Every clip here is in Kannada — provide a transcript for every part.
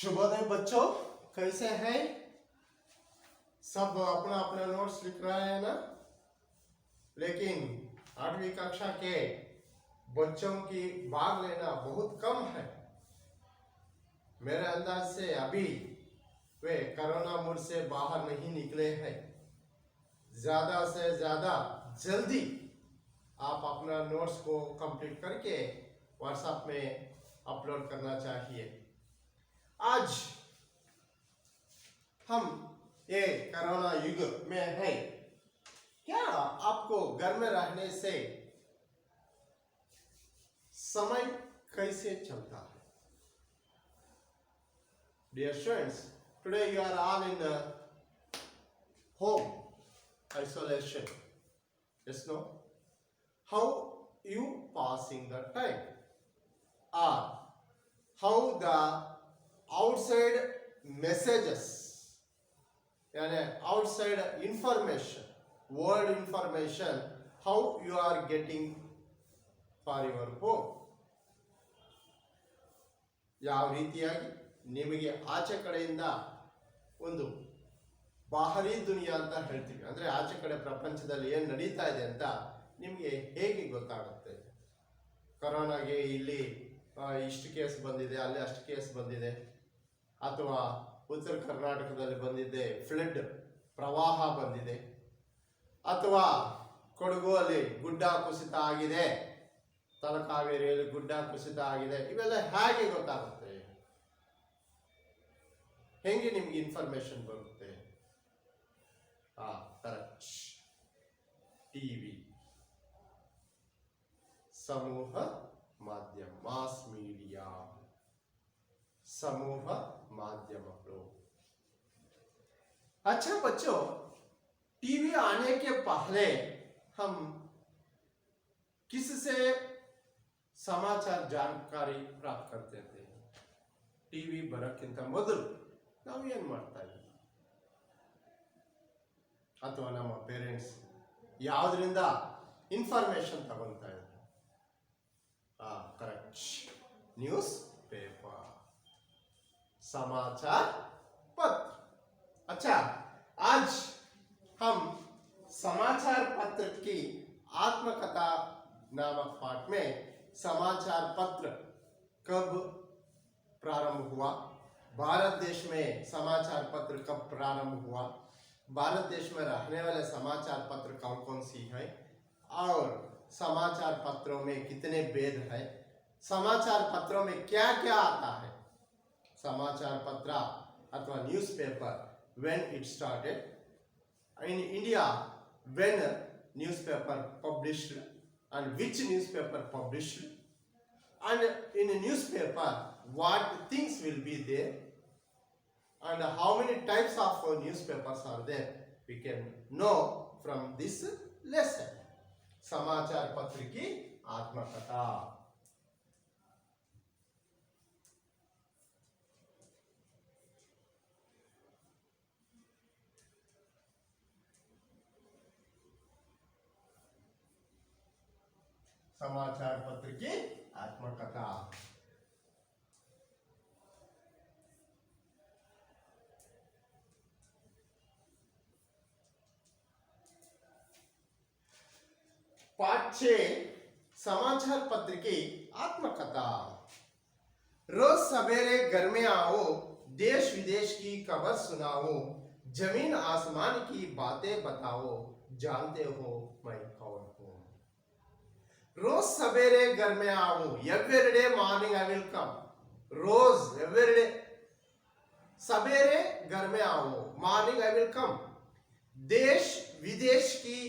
शुभोदय बच्चों, कैसे हैं सब? अपना अपना नोट्स लिख रहे हैं ना? लेकिन 8वीं कक्षा के बच्चों की भाग लेना बहुत कम है। मेरे अंदाज से अभी वे कोरोना मोड से बाहर नहीं निकले हैं। ज्यादा से ज्यादा जल्दी आप अपना नोट्स को कंप्लीट करके व्हाट्सएप में अपलोड करना चाहिए। आज हम ये कोरोना युग में है, क्या आपको घर में रहने से समय कैसे चलता है? Dear students, today you are all in home isolation. Yes, no? How you passing the time? Or how the outside messages, yani outside information, world information, how you are getting for your home? ಯಾವ ರೀತಿಯಾಗಿ ನಿಮಗೆ ಆಚೆ ಕಡೆಯಿಂದ ಒಂದು ಬಾಹರಿ ದುನಿಯಾ ಅಂತ ಹೇಳ್ತೀವಿ, ಅಂದ್ರೆ ಆಚೆ ಕಡೆ ಪ್ರಪಂಚದಲ್ಲಿ ಏನು ನಡೀತಾ ಇದೆ ಅಂತ ನಿಮಗೆ ಹೇಗೆ ಗೊತ್ತಾಗುತ್ತೆ? ಕೊರೋನಾಗೆ ಇಲ್ಲಿ ಇಷ್ಟು ಕೇಸ್ ಬಂದಿದೆ, ಅಲ್ಲಿ ಅಷ್ಟು ಕೇಸ್ ಬಂದಿದೆ, ಅಥವಾ ಉತ್ತರ ಕರ್ನಾಟಕದಲ್ಲಿ ಬಂದಿದೆ ಫ್ಲಡ್ ಪ್ರವಾಹ ಬಂದಿದೆ, ಅಥವಾ ಕೊಡಗು ಅಲ್ಲಿ ಗುಡ್ಡ ಕುಸಿತ ಆಗಿದೆ, ತಲಕಾವೇರಿಯಲ್ಲಿ ಗುಡ್ಡ ಕುಸಿತ ಆಗಿದೆ, ಇವೆಲ್ಲ ಹೇಗೆ ಗೊತ್ತಾಗುತ್ತೆ? ಹೆಂಗೆ ನಿಮ್ಗೆ ಇನ್ಫಾರ್ಮೇಶನ್ ಬರುತ್ತೆ? ಕರೆಕ್ಟ್, ಟಿವಿ, समूह माध्यम, मास मीडिया, समूह माध्यम लोग। अच्छा बच्चों, टीवी आने के पहले हम किससे समाचार जानकारी प्राप्त करते थे? टीवी ಬರಕ್ಕಿಂತ ಮೊದಲು ನಾವು ಏನು ಮಾಡ್ತಾ ಇದ್ವಿ? ಅಥವಾ ನಮ್ಮ ಪೇರೆಂಟ್ಸ್ ಯಾವುದರಿಂದ ಇನ್ಫಾರ್ಮೇಶನ್ ತಗೊಳ್ತಾ ಇದ್ರು? करेक्ट, न्यूज पेपर, समाचार पत्र। अच्छा, आज हम समाचार पत्र की आत्मकथा नामक पाठ में समाचार पत्र कब प्रारंभ हुआ, भारत देश में समाचार पत्र कब प्रारंभ हुआ, भारत देश में रहने वाले समाचार पत्र कौन कौन सी है, और समाचार पत्रों में कितने भेद है, समाचार पत्रों में क्या क्या आता है, समाचार पत्र अथवा newspaper when it started in India, when newspaper published and which newspaper published, and in a newspaper what things will be there, and how many types of newspapers are there, we can know from this lesson. समाचार पत्र की आत्मकथा। समाचार पत्र की आत्मकथा। पाठ 6, समाचार पत्र की आत्मकथा। रोज सवेरे घर में आओ, देश विदेश की खबर सुनाओ, जमीन आसमान की बातें बताओ, जानते हो मैं कौन हूं। रोज सवेरे घर में आओ, every day morning I will come. रोज एवरी डे सवेरे घर में आओ, मॉर्निंग आई विल कम। देश विदेश की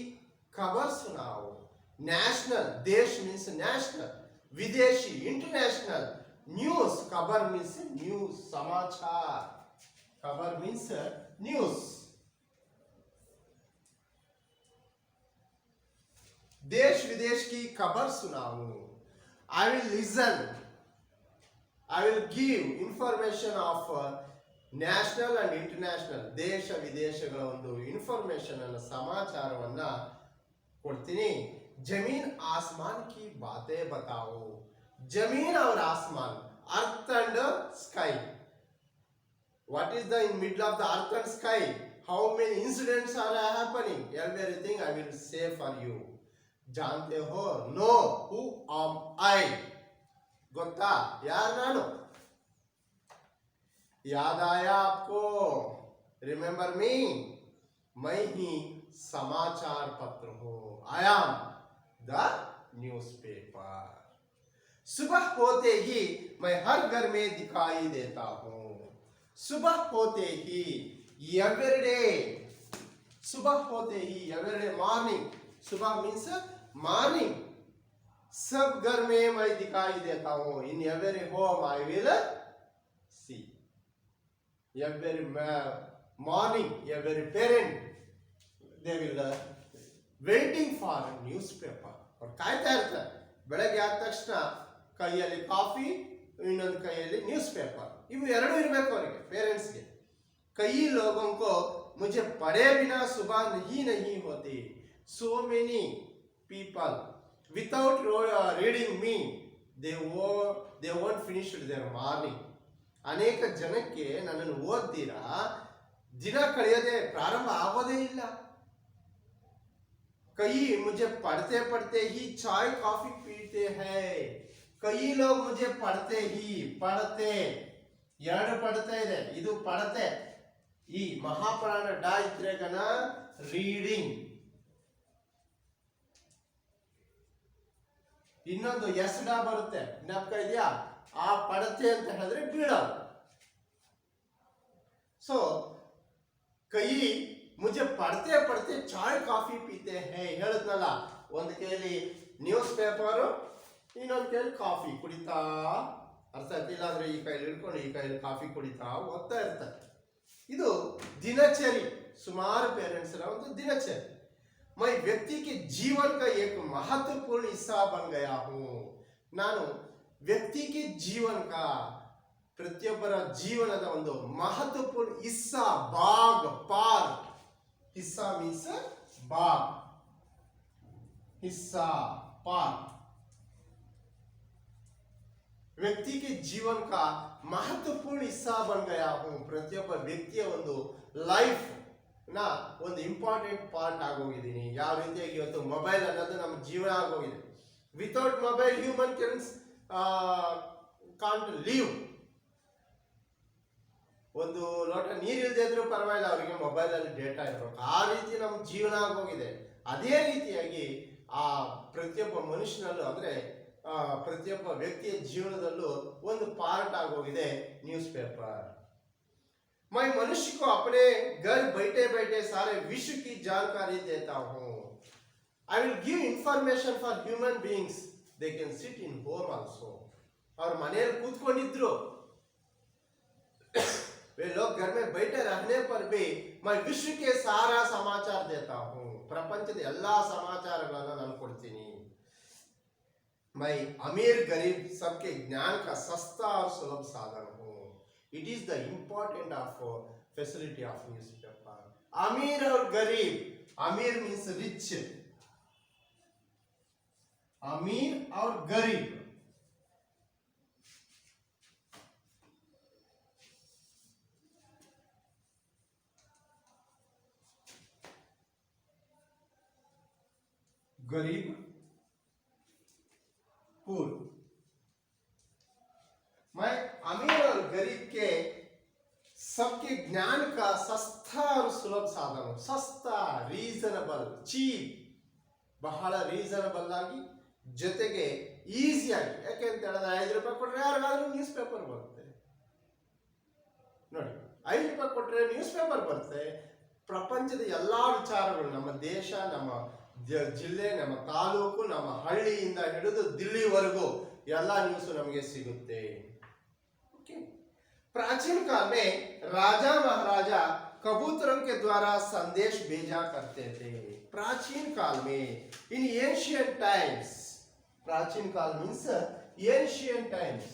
खबर सुनाओ। नेशनल, देश मीन्स नेशनल, विदेशी इंटरनेशनल, न्यूज, खबर मीन्स न्यूज, समाचार, खबर मीन्स न्यूज। देश विदेश की खबर सुनाओ। I will listen, I will give information of national and international, ದೇಶ ವಿದೇಶಗಳ ಒಂದು ಇನ್ಫಾರ್ಮೇಶನ್ ಅನ್ನು, ಸಮಾಚಾರವನ್ನ ಕೊಡ್ತೀನಿ। जमीन आसमान की बातें बताओ। जमीन और आसमान, earth and sky, What is the in middle of the earth and sky? How many incidents are happening? Everything I will say for you. जानते हो? No. Who am I? गोता यार नानो याद आया आपको? रिमेंबर मी? मैं ही समाचार पत्र हूं. I am the newspaper. सुबह होते ही मैं हर घर में दिखाई देता हूं. सुबह होते ही एवरीडे. सुबह होते ही एवरीडे मॉर्निंग. सुबह मीन्स मॉर्निंग. सब घर में मैं दिखाई देता हूं. In every home I will see. every morning every parent they will waiting for a newspaper. ಅವ್ರು ಕಾಯ್ತಾ ಇರ್ತಾರೆ. ಬೆಳಗ್ಗೆ ಆದ ತಕ್ಷಣ ಕೈಯಲ್ಲಿ ಕಾಫಿ, ಇನ್ನೊಂದು ಕೈಯಲ್ಲಿ ನ್ಯೂಸ್ ಪೇಪರ್. ಇವು ಎರಡೂ ಇರಬೇಕು ಅವರಿಗೆ, ಪೇರೆಂಟ್ಸ್ಗೆ. कई लोगों को मुझे पढ़े बिना सुबह नहीं होती. So many people without reading me they won't finish their morning. ಅನೇಕ ಜನಕ್ಕೆ ನನ್ನನ್ನು ಓದ್ತೀರಾ ದಿನ ಕಳೆಯೋದೇ ಪ್ರಾರಂಭ ಆಗೋದೇ ಇಲ್ಲ. कई मुझे पढ़ते पढ़ते ही चाय कॉफी पीते हैं. कई लोग मुझे पढ़ते ही पढ़ते ಎರಡು ಪಡ್ತಾ ಇದೆ. ಇದು ಪಡತೆ. ಈ ಮಹಾಪ್ರಾಣ ಡಾ ಇದ್ರೆ ಗನ ರೀಡಿಂಗ್. ಇನ್ನೊಂದು ಎಸ್ ಡಾ ಬರುತ್ತೆ, ಜ್ಞಾಪಕ ಇದೆಯಾ? ಆ ಪಡತೆ ಅಂತ ಹೇಳಿದ್ರೆ ಬೀಳೋದು. ಸೊ ಕೈ ಮುझे पढ़ते पढ़ते चाय ಕಾಫಿ ಪೀತೆ ಹೇ ಹೇಳಿದ್ನಲ್ಲ. ಒಂದು ಕೈಯಲ್ಲಿ ನ್ಯೂಸ್ ಪೇಪರು, ಇನ್ನೊಂದು ಕೈಯಲ್ಲಿ ಕಾಫಿ ಕುಡಿತಾ, ಅರ್ಥ ಆಯ್ತಿಲ್ಲ ಅಂದ್ರೆ ಈ ಕೈಯಲ್ಲಿ ಹಿಡ್ಕೊಂಡು ಈ ಕೈಯಲ್ಲಿ ಕಾಫಿ ಕುಡಿತಾ ಓದ್ತಾ ಇರ್ತಾರೆ. ಇದು ದಿನಚರಿ. ಸುಮಾರು ಪೇರೆಂಟ್ಸ್ ಒಂದು ದಿನಚರಿ. मैं व्यक्ति के जीवन का एक महत्वपूर्ण हिस्सा बन गया हूं. ನಾನು ವ್ಯಕ್ತಿ ಕೆ ಜೀವನ का ಪ್ರತಿಯೊಬ್ಬರ ಜೀವನದ ಒಂದು ಮಹತ್ವಪೂರ್ಣ ಹಿಸ್ಸಾ, ಭಾಗ, ಪಾರ್. हिस्सा मीन्स भाग, हिस्सा, पार्ट. व्यक्ति के जीवन का महत्वपूर्ण हिस्सा बन गया हूं. ಪ್ರತಿಯೊಬ್ಬ ವ್ಯಕ್ತಿಯ ಒಂದು ಲೈಫ್ ನ ಒಂದು ಇಂಪಾರ್ಟೆಂಟ್ ಪಾರ್ಟ್ ಆಗೋಗಿದ್ದೀನಿ. ಯಾವ ರೀತಿಯಾಗಿ ಇವತ್ತು ಮೊಬೈಲ್ ಅನ್ನೋದು ನಮ್ಮ ಜೀವನ ಆಗೋಗಿದೆ. Without mobile human can't leave. ಒಂದು ಲೋಟ ನೀರಿಲ್ಲದೆ ಇದ್ರೂ ಪರವಾಗಿಲ್ಲ, ಅವರಿಗೆ ಮೊಬೈಲ್ ಅಲ್ಲಿ ಡೇಟಾ ಇರಬೇಕು. ಆ ರೀತಿ ನಮ್ಮ ಜೀವನ ಆಗೋಗಿದೆ. ಅದೇ ರೀತಿಯಾಗಿ ಆ ಪ್ರತಿಯೊಬ್ಬ ಮನುಷ್ಯನಲ್ಲೂ ಅಂದ್ರೆ ಪ್ರತಿಯೊಬ್ಬ ವ್ಯಕ್ತಿಯ ಜೀವನದಲ್ಲೂ ಒಂದು ಪಾರ್ಟ್ ಆಗೋಗಿದೆ ನ್ಯೂಸ್ ಪೇಪರ್. मैं मनुष्य को अपने घर बैठे बैठे सारे विश्व की जानकारी देता हूं. I will give information for human beings. They can sit in home also. और ಮನೆಯಲ್ಲಿ ಕೂತ್ಕೊಂಡಿದ್ರು, वे लोग घर में बैठे रहने पर भी मैं विश्व के सारा समाचार देता हूं. ಪ್ರಪಂಚದ ಎಲ್ಲಾ ಸಮಾಚಾರಗಳನ್ನು ನಾನು ಕೊಡ್ತೀನಿ. मैं अमीर गरीब सबके ज्ञान का सस्ता और सुलभ साधन हूं. It is the important of facility of newspaper. अमीर और गरीब. अमीर means rich. अमीर और गरीब. गरीब, पूर. मैं अमीर और गरीब के सबके ज्ञान का सस्ता और सुलभ साधन हूं. सस्ता, ರೀಸನಬಲ್, ಚೀಪ್, ಬಹಳ ರೀಸನಬಲ್ ಆಗಿ, ಜೊತೆಗೆ ಈಸಿಯಾಗಿ. ಯಾಕೆಂತ ಹೇಳಿದ್ರೆ 5 ರೂಪಾಯಿ ಕೊಟ್ರೆ ಯಾರಿಗಾದ್ರೂ ನ್ಯೂಸ್ ಪೇಪರ್ ಬರುತ್ತೆ ನೋಡಿ. 5 ರೂಪಾಯಿ ಕೊಟ್ರೆ ನ್ಯೂಸ್ ಪೇಪರ್ ಬರುತ್ತೆ. ಪ್ರಪಂಚದ ಎಲ್ಲಾ ವಿಚಾರಗಳು, ನಮ್ಮ ದೇಶ, ನಮ್ಮ ಜಿಲ್ಲೆ, ನಮ್ಮ ತಾಲೂಕು, ನಮ್ಮ ಹಳ್ಳಿಯಿಂದ ಹಿಡಿದು ದಿಲ್ಲಿವರೆಗೂ ಎಲ್ಲಾ ನ್ಯೂಸ್ ನಮಗೆ ಸಿಗುತ್ತೆ. प्राचीन काल में राजा महाराजा कबूतरों के द्वारा संदेश भेजा करते थे. प्राचीन काल में, इन एंशियंट टाइम्स. प्राचीन काल means ancient times.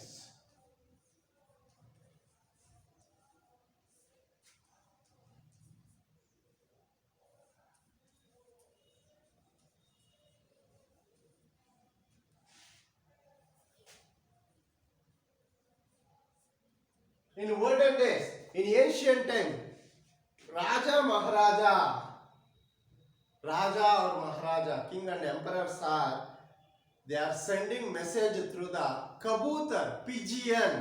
In olden days, in ancient time राजा और महाराजा, king and emperors are, they are sending message through the kabutar, pigeon,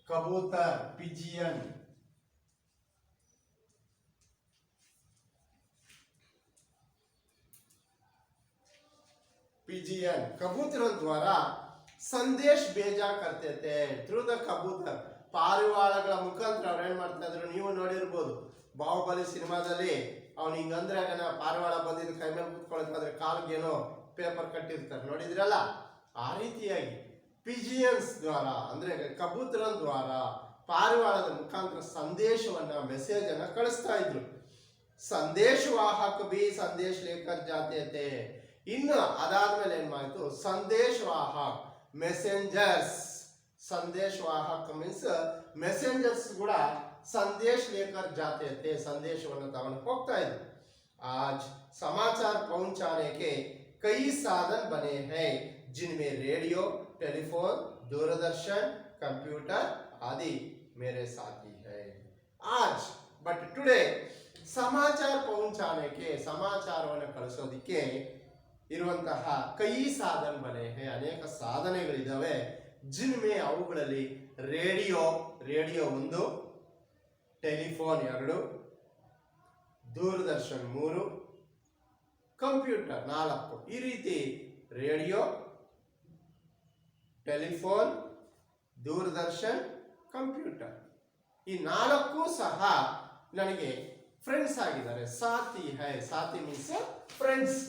kabutar, pigeon. कबूतरों द्वारा संदेश भेजा करते थे थ्रू द कबूतर. ಪಾರಿವಾಳಗಳ ಮುಖಾಂತರ ಅವ್ರು ಏನ್ ಮಾಡ್ತಾ ಇದ್ರು, ನೀವು ನೋಡಿರ್ಬೋದು ಬಾಹುಬಲಿ ಸಿನಿಮಾದಲ್ಲಿ ಅವ್ನು ಹಿಂಗಂದ್ರೆ ಪಾರಿವಾಳ ಬಂದಿದ್ದು ಕೈ ಮೇಲೆ ಕೂತ್ಕೊಳ್ತಾದ್ರೆ ಕಾಲ್ಗೇನೋ ಪೇಪರ್ ಕಟ್ಟಿರ್ತಾರೆ, ನೋಡಿದ್ರಲ್ಲ. ಆ ರೀತಿಯಾಗಿ ಪಿಜಿಯನ್ಸ್ ದ್ವಾರ ಅಂದ್ರೆ ಕಬೂತರ ದ್ವಾರ ಪಾರಿವಾಳದ ಮುಖಾಂತರ ಸಂದೇಶವನ್ನ, ಮೆಸೇಜ್ ಅನ್ನ ಕಳಿಸ್ತಾ ಇದ್ರು. ಸಂದೇಶವಾಹಕ ಬಿ ಸಂದೇಶ ಲೇಖರ್ ಜಾತ್ಯತೆ. ಇನ್ನು ಅದಾದ್ಮೇಲೆ ಏನ್ ಮಾಡ್ತು, ಸಂದೇಶವಾಹಕ್, ಮೆಸೆಂಜರ್ಸ್. ಸಂದೇಶವಾಹಕ ಮೀನ್ಸ್ ಮೆಸೆಂಜರ್ಸ್ ಕೂಡ संदेश लेकर जाते थे, संदेशವನ್ನು ತಗೊಂಡು ಹೋಗ್ತಾ ಇದ್ರು. आज समाचार पहुंचाने के कई साधन बने हैं जिनमें रेडियो, टेलीफोन, दूरदर्शन, कंप्यूटर आदि मेरे साथी है. आज बट टुडे समाचार पहुंचाने के, ಸಮಾಚಾರವನ್ನು ಕಳಿಸೋದಕ್ಕೆ ಇರುವಂತಹ ಕೈ ಸಾಧನ ಬನೆ ಹೇ, ಅನೇಕ ಸಾಧನೆಗಳಿದಾವೆ. ಜಿನ್ಮೆ ಅವುಗಳಲ್ಲಿ ರೇಡಿಯೋ ಒಂದು, ಟೆಲಿಫೋನ್ 2, ದೂರದರ್ಶನ್ 3, ಕಂಪ್ಯೂಟರ್ 4. ಈ ರೀತಿ ರೇಡಿಯೋ, ಟೆಲಿಫೋನ್, ದೂರದರ್ಶನ್, ಕಂಪ್ಯೂಟರ್ ಈ 4 ಸಹ ನನಗೆ ಫ್ರೆಂಡ್ಸ್ ಆಗಿದ್ದಾರೆ. ಸಾಥಿ ಹೈ, ಸಾಥಿ ಮೀನ್ಸ್ ಫ್ರೆಂಡ್ಸ್.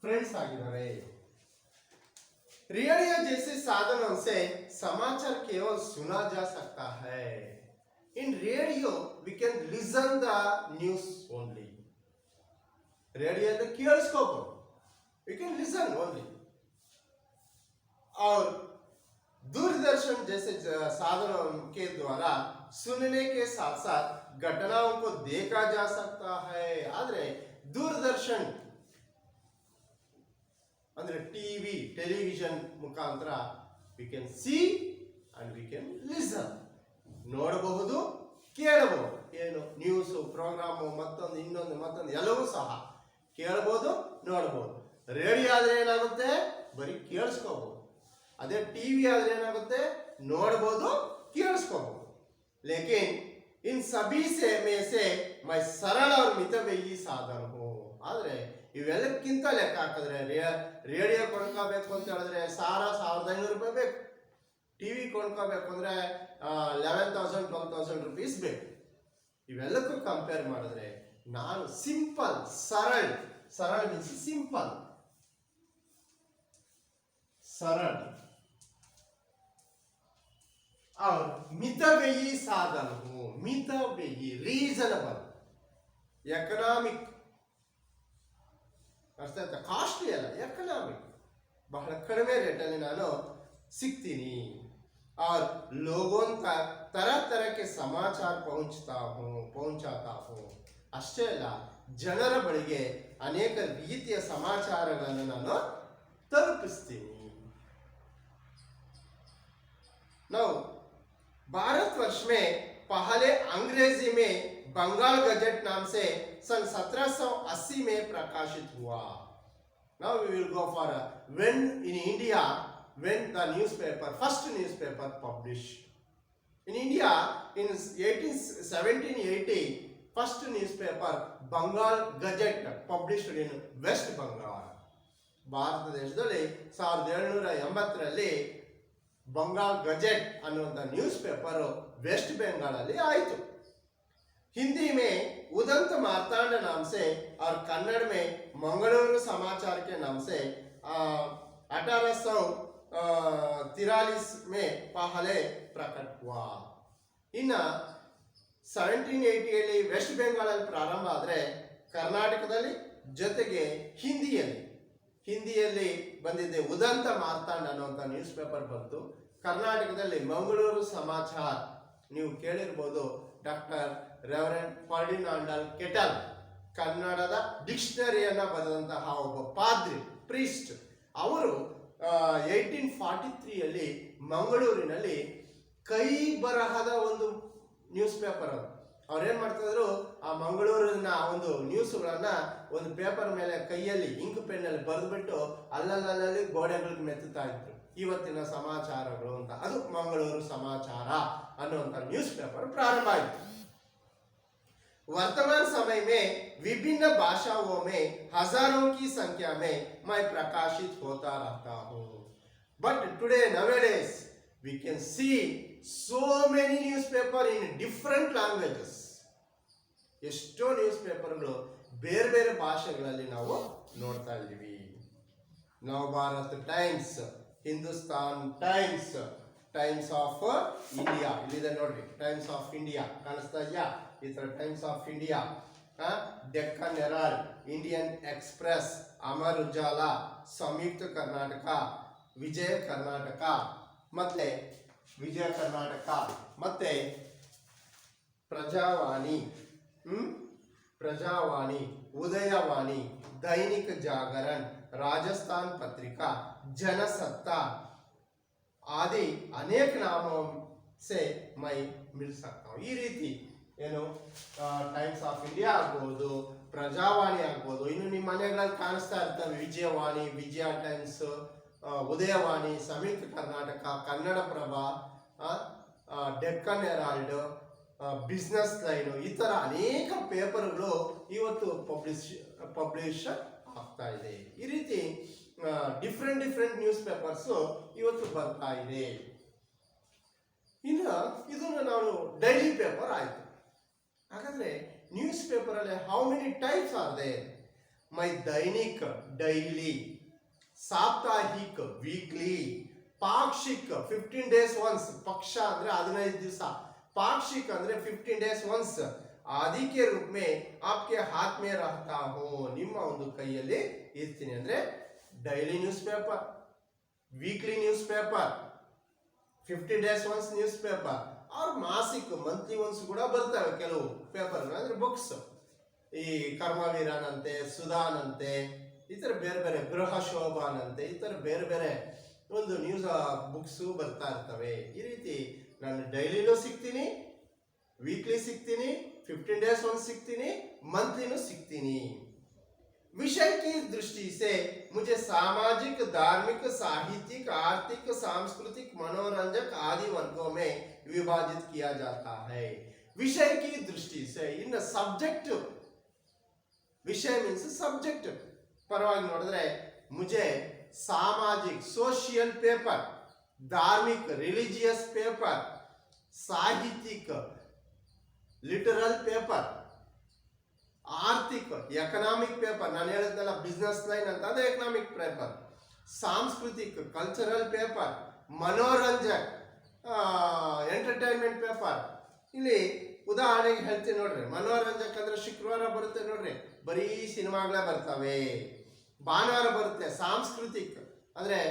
फ्रेंड्स आगिदारे. रेडियो जैसे साधनों से समाचार केवल सुना जा सकता है. In radio we can listen the news only. Radio तो केಳಿಸ್ಕೋಬಹುದು, we can listen only. और दूरदर्शन जैसे साधनों के द्वारा सुनने के साथ साथ घटनाओं को देखा जा सकता है. आदरे दूरदर्शन ಅಂದ್ರೆ ಟಿವಿ, ಟೆಲಿವಿಷನ್ ಮುಖಾಂತರ we can see and we can listen, ನೋಡಬಹುದು, ಕೇಳಬಹುದು. ಏನು ನ್ಯೂಸ್ ಪ್ರೋಗ್ರಾಮು ಮತ್ತೊಂದು ಇನ್ನೊಂದು ಎಲ್ಲವೂ ಸಹ ಕೇಳಬಹುದು, ನೋಡಬಹುದು. ರೇಡಿಯೋ ಆದ್ರೆ ಏನಾಗುತ್ತೆ, ಬರೀ ಕೇಳಿಸ್ಕೋಬಹುದು. ಅದೇ ಟಿವಿ ಆದ್ರೆ ಏನಾಗುತ್ತೆ, ನೋಡಬಹುದು, ಕೇಳಿಸ್ಕೋಬಹುದು. ಲೇಕಿನ್ ಇನ್ ಸಭಿ ಸೆ ಮೇ ಸೆ ಮೈ ಸರಳ और मितव्ययी साधन हो. ಆದ್ರೆ ಇವೆಲ್ಲಕ್ಕಿಂತ ಲೆಕ್ಕ ಹಾಕಿದ್ರೆ ರೇಡಿಯೋ ಕೊಂಡ್ಕೋಬೇಕು ಅಂತ ಹೇಳಿದ್ರೆ 1,500 ರೂಪಾಯಿ ಬೇಕು. ಟಿವಿ ಕೊಂಡ್ಕೋಬೇಕು ಅಂದ್ರೆ 11,000 12,000 ರೂಪೀಸ್ ಬೇಕು. ಇವೆಲ್ಲಕ್ಕೂ ಕಂಪೇರ್ ಮಾಡಿದ್ರೆ ನಾನು ಸಿಂಪಲ್, ಸರಳ ಮೀನ್ಸ್ ಸಿಂಪಲ್, सरल और मितव्ययी साधन हो. मितव्ययी रीजनेबल, ಎಕನಾಮಿಕ್ ಅರ್ಥ ಆಯ್ತಾ, ಕಾಸ್ಟ್ಲಿ ಅಲ್ಲ, ಎಕನಾಮಿಕ್, ಬಹಳ ಕಡಿಮೆ ರೇಟಲ್ಲಿ ನಾನು ಸಿಗ್ತೀನಿ. और लोगों तक तरह तरह के समाचार पहुंचाता हूं. ಅಷ್ಟೇ ಅಲ್ಲ, ಜನರ ಬಳಿಗೆ ಅನೇಕ ರೀತಿಯ ಸಮಾಚಾರಗಳನ್ನು ನಾನು ತಲುಪಿಸ್ತೀನಿ. ನಾವು भारतवर्ष में पहले अंग्रेजी में बंगाल गजट नाम से सन 1780 में प्रकाशित हुआ. Now we will go for when in India, when the first newspaper published in India in 1780, first newspaper Bengal Gazette published in West Bengal. Bharat ದೇಶದಲ್ಲಿ 1780ರಲ್ಲಿ ಬಂಗಾಲ್ ಗಜೆಟ್ ಅನ್ನುವಂಥ ನ್ಯೂಸ್ ಪೇಪರ್ ವೆಸ್ಟ್ ಬೆಂಗಾಲ್ ಅಲ್ಲಿ ಆಯಿತು. हिंदी में उदंत मार्तांड नाम से और कन्नड़ में मंगलूरु समाचार के नाम से 1843 में पहले प्रकट हुआ. इನ್ನು 1780 ವೆಸ್ಟ್ ಬೆಂಗಾಲ್ ಅಲ್ಲಿ ಪ್ರಾರಂಭ ಆದರೆ ಕರ್ನಾಟಕದಲ್ಲಿ ಜೊತೆಗೆ ಹಿಂದಿಯಲ್ಲಿ ಬಂದಿದ್ದೆ ಉದಂತ ಮಾರ್ತಾಂಡ್ ಅನ್ನುವಂಥ ನ್ಯೂಸ್ ಪೇಪರ್ ಬಂತು. ಕರ್ನಾಟಕದಲ್ಲಿ ಮಂಗಳೂರು ಸಮಾಚಾರ ನೀವು ಕೇಳಿರ್ಬೋದು. ಡಾಕ್ಟರ್ ರೆವರೆಂಡ್ ಫರ್ಡಿನಾಂಡಲ್ ಕೆಟಲ್ ಕನ್ನಡದ ಡಿಕ್ಷನರಿಯನ್ನ ಬರೆದಂತಹ ಒಬ್ಬ ಪಾದ್ರಿ ಪ್ರೀಸ್ಟ್ ಅವರು 1843 ಮಂಗಳೂರಿನಲ್ಲಿ ಕೈ ಬರಹದ ಒಂದು ನ್ಯೂಸ್ ಪೇಪರ್ ಅದು. ಅವ್ರೇನ್ ಮಾಡ್ತಿದ್ರು, ಆ ಮಂಗಳೂರಿನ ಒಂದು ನ್ಯೂಸ್ಗಳನ್ನ ಒಂದು ಪೇಪರ್ ಮೇಲೆ ಕೈಯಲ್ಲಿ ಇಂಕ್ ಪೆನ್ನಲ್ಲಿ ಬರೆದ್ಬಿಟ್ಟು ಅಲ್ಲಲ್ಲಿ ಗೋಡೆಗಳಿಗೆ ಮೆತ್ತುತ್ತಾ ಇದ್ರು. ಇವತ್ತಿನ ಸಮಾಚಾರಗಳು ಅಂತ, ಅದು ಮಂಗಳೂರು ಸಮಾಚಾರ ಅನ್ನುವಂಥ ನ್ಯೂಸ್ ಪೇಪರ್ ಪ್ರಾರಂಭ ಆಯಿತು. वर्तमान समय में विभिन्न भाषाओं में हजारों की संख्या में मैं प्रकाशित होता रहता हूँ. But today nowadays we can see so many newspaper in different languages. ಎಷ್ಟೋ ನ್ಯೂಸ್ ಪೇಪರ್ಗಳು ಬೇರೆ ಬೇರೆ ಭಾಷೆಗಳಲ್ಲಿ ನಾವು ನೋಡ್ತಾ ಇದ್ದೀವಿ. Navbharat Times, Hindustan Times, Times of India, ಇಲ್ಲಿದೆ ನೋಡ್ರಿ, ಟೈಮ್ಸ್ ಆಫ್ ಇಂಡಿಯಾ ಕಾಣಿಸ್ತಾ ಇದೆಯಾ? ಈ ತರ Times of India, Deccan Herald, Indian Express, Amar Ujala, Samyukta Karnataka, Vijaya Karnataka, ಮತ್ತೆ ವಿಜಯ ಕರ್ನಾಟಕ, ಮತ್ತೆ ಪ್ರಜಾವಾಣಿ, ಪ್ರಜಾವಾಣಿ, उदयवाणी, दैनिक जागरण, राजस्थान पत्रिका, जनसत्ता आदि अनेक नामों से मैं मिल सकता हूँ. ಈ ರೀತಿ ಏನು ಟೈಮ್ಸ್ ಆಫ್ ಇಂಡಿಯಾ ಆಗ್ಬೋದು, ಪ್ರಜಾವಾಣಿ ಆಗ್ಬೋದು, ಇನ್ನು ನಿಮ್ಮ ಮನೆಗಳಲ್ಲಿ ಕಾಣಿಸ್ತಾ ಇರ್ತವೆ Vijayavani, Vijaya Times, Udayavani, Samyukta Karnataka, Kannadaprabha, Deccan Herald, Business Line, ಈ ತರ ಅನೇಕ ಪೇಪರ್ಗಳು ಇವತ್ತು ಪಬ್ಲಿಷ್ ಆಗ್ತಾ ಇದೆ. ಈ ರೀತಿ ಡಿಫ್ರೆಂಟ್ ನ್ಯೂಸ್ ಪೇಪರ್ಸ್ ಇವತ್ತು ಬರ್ತಾ ಇದೆ. ಇನ್ನು ಇದನ್ನು ನಾನು ಡೈಲಿ ಪೇಪರ್ ಆಯ್ತು. ಹಾಗಾದ್ರೆ ನ್ಯೂಸ್ ಪೇಪರ್ ಅಲ್ಲಿ how many types are there? ಮೈ ದೈನಿಕ್ ಡೈಲಿ, ಸಾಪ್ತಾಹಿಕ್ ವೀಕ್ಲಿ, ಪಾಕ್ಷಿಕ್ 15 days once, ಪಕ್ಷ ಅಂದ್ರೆ 15 ದಿವಸ, पाक्षिक ಅಂದ್ರೆ 15 days once, आदि के रूप में आपके हाथ में रहता हूं, ನಿಮ್ಮ ಒಂದು ಕೈಯಲ್ಲಿ ಇರ್ತೀನಿ. ಅಂದ್ರೆ daily news paper, weekly news paper, 15 days once news paper, और ಮಾಸಿಕ ಮಂತ್ಲಿ ಒನ್ಸ್ ಕೂಡ ಬರ್ತವೆ ಕೆಲವು ಪೇಪರ್, ಅಂದ್ರೆ ಬುಕ್ಸ್, ಈ ಕರ್ಮವೀರನಂತೆ, ಸುಧಾನಂತೆ, ಈ ತರ ಬೇರೆ ಬೇರೆ, ಗೃಹ ಶೋಭಾನಂತೆ, ಈ ತರ ಬೇರೆ ಬೇರೆ ಒಂದು ನ್ಯೂಸ್ ಬುಕ್ಸ್ ಬರ್ತಾ ಇರ್ತವೆ. ಈ ರೀತಿ ನಾನು ಡೈಲಿನೂ ಸಿಗ್ತೀನಿ, ವೀಕ್ಲಿ ಸಿಗ್ತೀನಿ, 15 days once ಸಿಗ್ತೀನಿ, मंथलीನೂ ಸಿಗ್ತೀನಿ. विषय की दृष्टि से मुझे सामाजिक, धार्मिक, साहित्यिक, आर्थिक, सांस्कृतिक, मनोरंजक आदि वर्गों में विभाजित किया जाता है. विषय की दृष्टि से, इन सब्जेक्ट, विषय मीन्स सब्जेक्ट परವಾಗಿ ನೋಡಿದ್ರೆ, मुझे सामाजिक सोशियल पेपर, धार्मिक रिलीजियस पेपर, साहित्यिक लिटरल पेपर, आर्थिक ಎಕನಾಮಿಕ್ ಪೇಪರ್, ನಾನು ಹೇಳಿದ್ನಲ್ಲ ಬಿಸ್ನೆಸ್ ಲೈನ್ ಅಂತ, ಅದು ಎಕನಾಮಿಕ್ ಪೇಪರ್, ಸಾಂಸ್ಕೃತಿಕ ಕಲ್ಚರಲ್ ಪೇಪರ್, ಮನೋರಂಜಕ್ ಎಂಟರ್ಟೈನ್ಮೆಂಟ್ ಪೇಪರ್. ಇಲ್ಲಿ ಉದಾಹರಣೆಗೆ ಹೇಳ್ತೀನಿ ನೋಡ್ರಿ, ಮನೋರಂಜಕ್ ಅಂದ್ರೆ ಶುಕ್ರವಾರ ಬರುತ್ತೆ ನೋಡ್ರಿ, ಬರೀ ಸಿನಿಮಾಗಳೇ ಬರ್ತವೆ. ಭಾನುವಾರ ಬರುತ್ತೆ ಸಾಂಸ್ಕೃತಿಕ್, ಅಂದ್ರೆ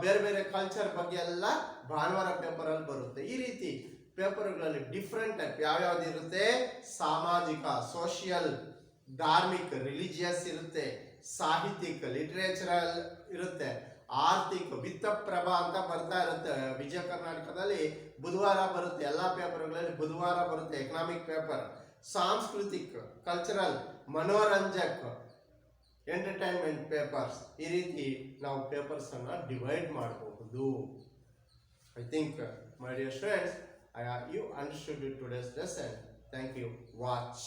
ಬೇರೆ ಬೇರೆ ಕಲ್ಚರ್ ಬಗ್ಗೆ ಎಲ್ಲ ಭಾನುವಾರ ಪೇಪರ್ ಅಲ್ಲಿ ಬರುತ್ತೆ. ಈ ರೀತಿ ಪೇಪರ್ಗಳಲ್ಲಿ ಡಿಫ್ರೆಂಟ್ ಟೈಪ್ ಯಾವ್ಯಾವ್ದು ಇರುತ್ತೆ, ಸಾಮಾಜಿಕ ಸೋಷಿಯಲ್, ಧಾರ್ಮಿಕ್ ರಿಲಿಜಿಯಸ್ ಇರುತ್ತೆ, ಸಾಹಿತ್ಯಿಕ ಲಿಟರೇಚರಲ್ ಇರುತ್ತೆ, ಆರ್ಥಿಕ ವಿತ್ತಪ್ರಭಾ ಅಂತ ಬರ್ತಾ ಇರುತ್ತೆ. ವಿಜಯ ಕರ್ನಾಟಕದಲ್ಲಿ ಬುಧವಾರ ಬರುತ್ತೆ, ಎಲ್ಲಾ ಪೇಪರ್ಗಳಲ್ಲಿ ಬುಧವಾರ ಬರುತ್ತೆ ಎಕನಾಮಿಕ್ ಪೇಪರ್. ಸಾಂಸ್ಕೃತಿಕ್ ಕಲ್ಚರಲ್, ಮನೋರಂಜಕ್, ಎಂಟರ್ಟೈನ್ಮೆಂಟ್ ಪೇಪರ್ಸ್. ಈ ರೀತಿ ನಾವು ಪೇಪರ್ಸ್ ಅನ್ನ ಡಿವೈಡ್ ಮಾಡಬಹುದು. I think my dear students, you understood today's lesson. Thank you. Watch.